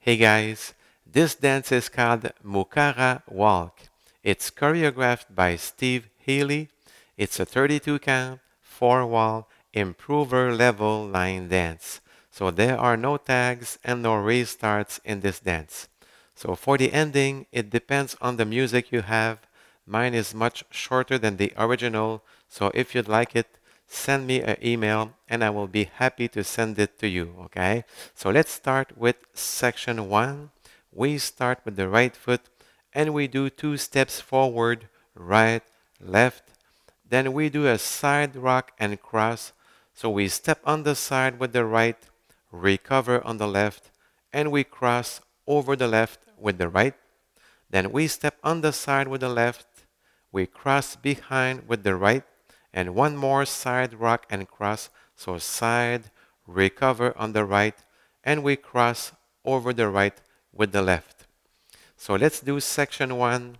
Hey guys, this dance is called Mukara Walk. It's choreographed by Steve Healy. It's a 32 count, 4 wall, improver level line dance. So there are no tags and no restarts in this dance. So for the ending, it depends on the music you have. Mine is much shorter than the original, so if you'd like it, send me an email and I will be happy to send it to you, okay? So let's start with section 1. We start with the right foot and we do 2 steps forward, right, left. Then we do a side rock and cross. So we step on the side with the right, recover on the left, and we cross over the left with the right. Then we step on the side with the left, we cross behind with the right, and one more side rock and cross. So side, recover on the right, and we cross over the right with the left. So let's do section 1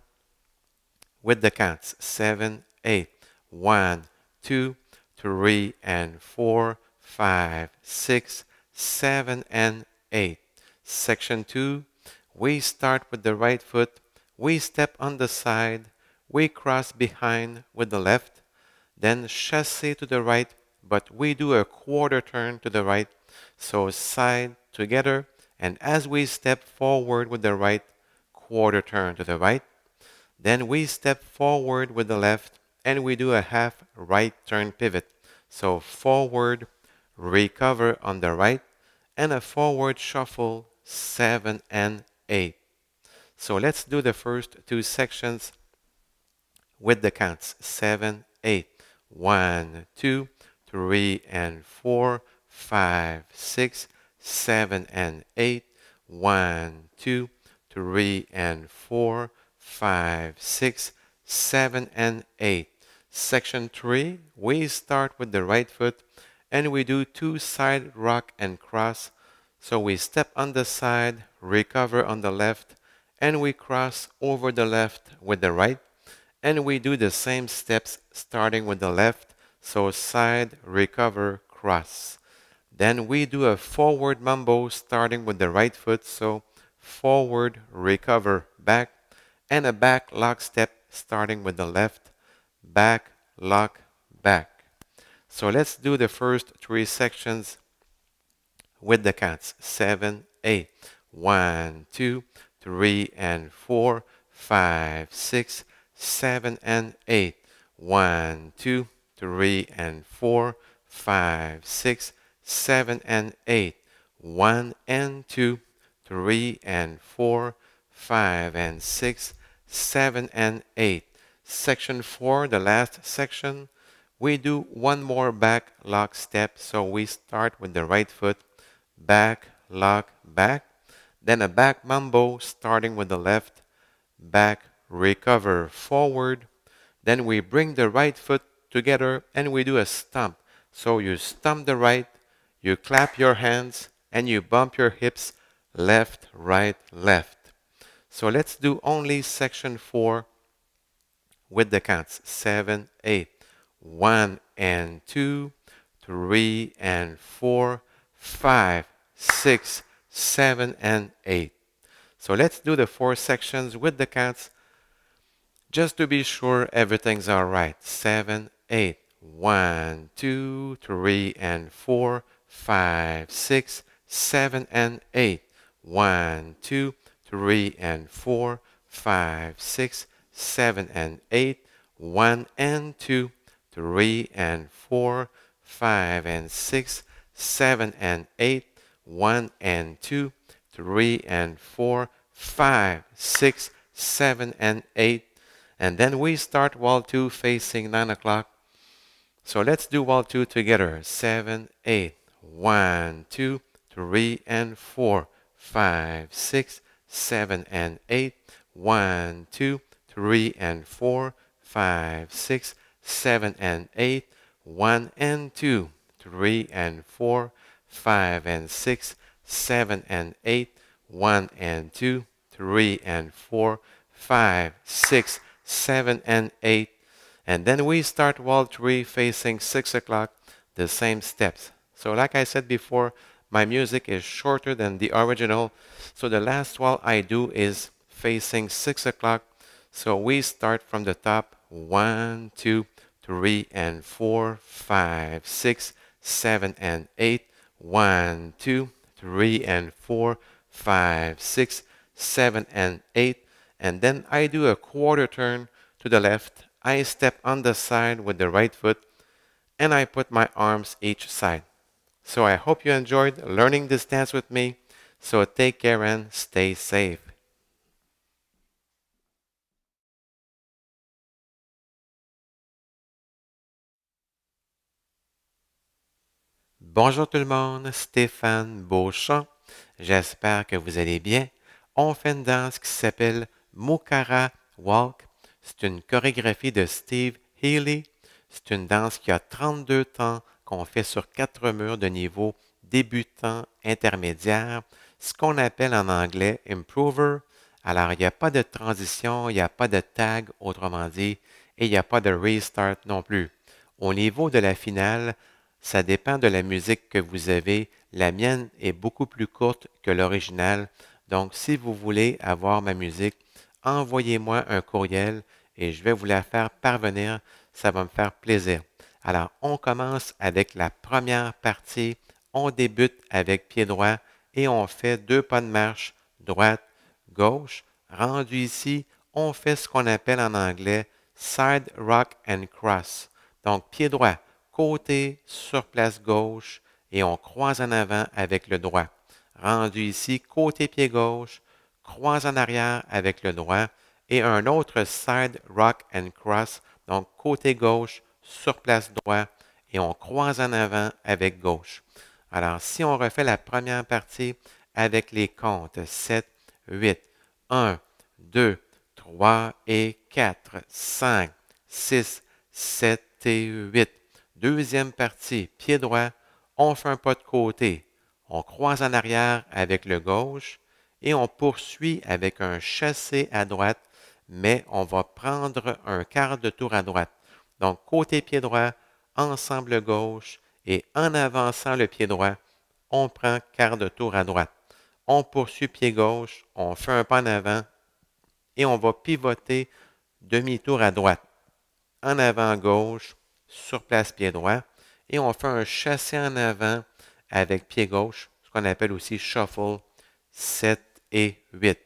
with the counts. 7, 8. 1, 2, 3, and 4, 5, 6, 7, and 8. Section 2, we start with the right foot, we step on the side, we cross behind with the left, then chassé to the right, but we do a quarter turn to the right, so side together, and as we step forward with the right, quarter turn to the right, then we step forward with the left, and we do a half right turn pivot. So forward, recover on the right, and a forward shuffle, 7 and 8. So let's do the first 2 sections with the counts. 7, 8. 1, 2, 3, and 4, 5, 6, 7, and 8. 1, 2, 3, and 4, 5, 6, 7, and 8. Section 3, we start with the right foot and we do 2 side rock and cross. So we step on the side, recover on the left, and we cross over the left with the right. And we do the same steps starting with the left. So side, recover, cross. Then we do a forward mambo starting with the right foot. So forward, recover, back, and a back lock step starting with the left, back, lock, back. So let's do the first 3 sections with the counts. 7, 8. 1, 2, 3, and 4, 5, 6, 7, and 8. 1, 2, 3, and 4, 5, 6, 7, and 8. 1 and 2, 3 and 4, 5 and 6, 7 and 8. Section 4, the last section, we do one more back lock step. So we start with the right foot, back, lock, back. Then a back mambo starting with the left, back, recover, forward. Then we bring the right foot together and we do a stomp. So you stomp the right, you clap your hands, and you bump your hips left, right, left. So let's do only section 4 with the counts. 7, 8. 1 and 2, 3 and 4, 5, 6, 7, and 8. So let's do the 4 sections with the counts just to be sure everything's all right. 7, 8. 1, 2, 3, and 4, 5, 6, 7, and 8. 1, 2, 3, and 4, 5, 6, 7, and 8. 1 and 2, 3 and 4, 5 and 6, 7 and 8. 1 and 2, 3 and 4, 5, 6, 7, and 8. And then we start wall 2 facing 9 o'clock. So let's do wall 2 together. 7, 8. 1, 2, 3, and 4, 5, 6, 7, and 8. 1, 2, 3, and 4, 5, 6, 7, and 8. 1 and 2, 3, and 4, 5, and 6, 7, and 8. 1 and 2, 3, and 4, 5, 6, 7, and 8. And then we start wall 3 facing 6 o'clock, the same steps. So like I said before, my music is shorter than the original. So the last wall I do is facing 6 o'clock. So we start from the top. 1, 2, 3, and 4, 5, 6, 7, and 8. 1, 2, 3, and 4, 5, 6, 7, and 8. And then I do a quarter turn to the left. I step on the side with the right foot, and I put my arms each side. So I hope you enjoyed learning this dance with me. So take care and stay safe. Bonjour tout le monde, Stéphane Beauchamp. J'espère que vous allez bien. On fait une danse qui s'appelle Mukara Walk. C'est une chorégraphie de Steve Healy. C'est une danse qui a 32 temps qu'on fait sur 4 murs de niveau débutant, intermédiaire, ce qu'on appelle en anglais improver. Alors, il n'y a pas de transition, il n'y a pas de tag, autrement dit, et il n'y a pas de restart non plus. Au niveau de la finale, ça dépend de la musique que vous avez. La mienne est beaucoup plus courte que l'original. Donc, si vous voulez avoir ma musique, envoyez-moi un courriel et je vais vous la faire parvenir. Ça va me faire plaisir. Alors, on commence avec la première partie. On débute avec pied droit et on fait 2 pas de marche, droite, gauche. Rendu ici, on fait ce qu'on appelle en anglais side rock and cross. Donc, pied droit, côté sur place gauche et on croise en avant avec le droit. Rendu ici, côté pied gauche, croise en arrière avec le droit et un autre side rock and cross, donc côté gauche sur place droit et on croise en avant avec gauche. Alors, si on refait la première partie avec les comptes 7, 8, 1, 2, 3 et 4, 5, 6, 7 et 8. Deuxième partie, pied droit, on fait un pas de côté, on croise en arrière avec le gauche et on poursuit avec un chassé à droite, mais on va prendre un quart de tour à droite. Donc, côté pied droit, ensemble gauche et en avançant le pied droit, on prend quart de tour à droite. On poursuit pied gauche, on fait un pas en avant et on va pivoter demi-tour à droite. En avant gauche, sur place pied droit, et on fait un chassé en avant avec pied gauche, ce qu'on appelle aussi shuffle 7 et 8.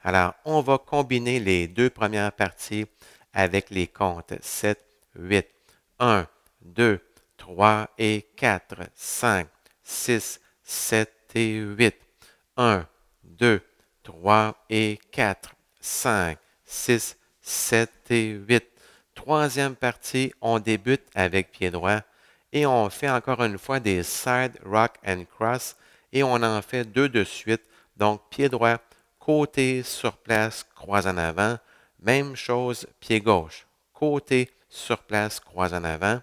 Alors, on va combiner les deux premières parties avec les comptes 7, 8, 1, 2, 3 et 4, 5, 6, 7 et 8. 1, 2, 3 et 4, 5, 6, 7 et 8. Troisième partie, on débute avec pied droit et on fait encore une fois des side rock and cross et on en fait 2 de suite. Donc, pied droit, côté sur place, croise en avant. Même chose, pied gauche, côté sur place, croise en avant.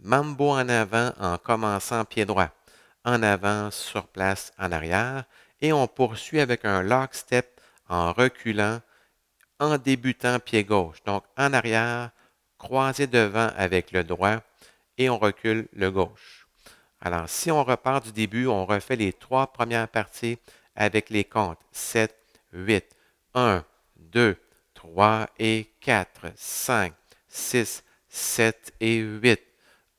Mambo en avant en commençant pied droit. En avant, sur place, en arrière. Et on poursuit avec un lock step en reculant, en débutant pied gauche. Donc, en arrière, croisé devant avec le droit et on recule le gauche. Alors, si on repart du début, on refait les 3 premières parties avec les comptes 7, 8, 1, 2, 3 et 4, 5, 6, 7 et 8.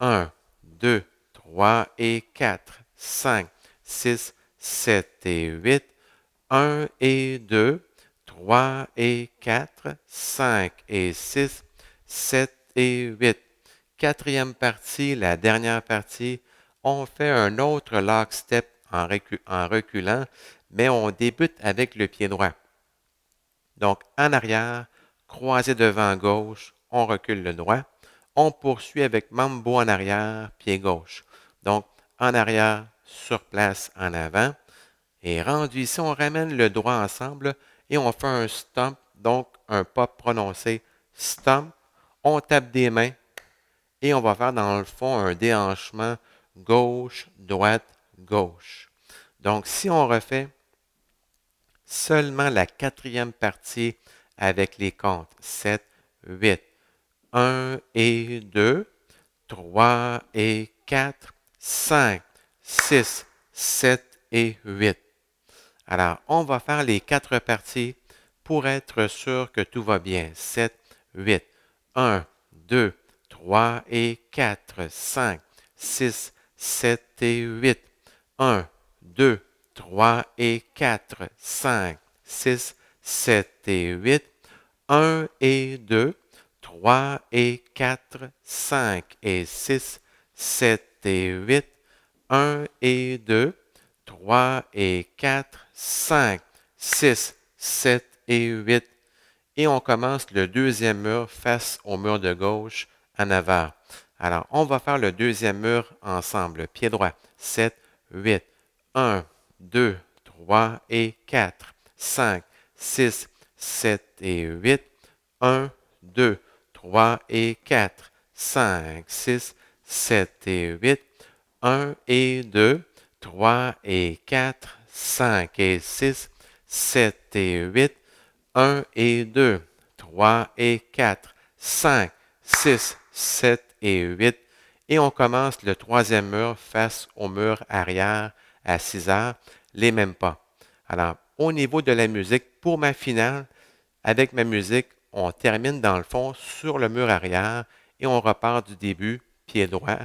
1, 2, 3 et 4, 5, 6, 7 et 8. 1 et 2, 3 et 4, 5 et 6, 7 et 8. Quatrième partie, la dernière partie, on fait un autre lock step en reculant, mais on débute avec le pied droit. Donc, en arrière, croisé devant gauche, on recule le droit. On poursuit avec mambo en arrière, pied gauche. Donc, en arrière, sur place, en avant. Et rendu ici, on ramène le droit ensemble et on fait un stomp, donc un pas prononcé. Stomp, on tape des mains et on va faire dans le fond un déhanchement gauche, droite, gauche. Donc, si on refait seulement la quatrième partie avec les comptes 7, 8, 1 et 2, 3 et 4, 5, 6, 7 et 8. Alors, on va faire les 4 parties pour être sûr que tout va bien. 7, 8. 1, 2, 3 et 4, 5, 6, 7 et 8. 1, 2, 3 et 4, 5, 6, 7 et 8. 1 et 2, 3 et 4, 5 et 6, 7 et 8. 1 et 2, 3 et 4, 5, 6, 7 et 8. Et on commence le deuxième mur face au mur de gauche en avant. Alors, on va faire le deuxième mur ensemble. Pied droit. 7, 8. 1, 2, 3 et 4, 5, 6, 7 et 8. 1, 2, 3 et 4, 5, 6, 7 et 8. 1 et 2, 3 et 4, 5 et 6, 7 et 8. 1 et 2, 3 et 4, 5, 6, 7 et 8. Et on commence le troisième mur face au mur arrière à 6 heures, les mêmes pas. Alors, au niveau de la musique, pour ma finale, avec ma musique, on termine dans le fond sur le mur arrière et on repart du début, pied droit.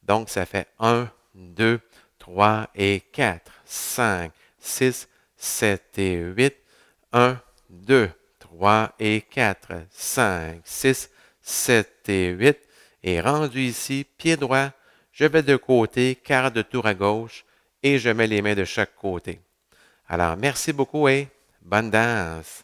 Donc, ça fait 1, 2, 3 et 4, 5, 6, 7 et 8. 1, 2, 3 et 4, 5, 6, 7 et 8. Et rendu ici, pied droit, je vais de côté, quart de tour à gauche et je mets les mains de chaque côté. Alors, merci beaucoup et bonne danse.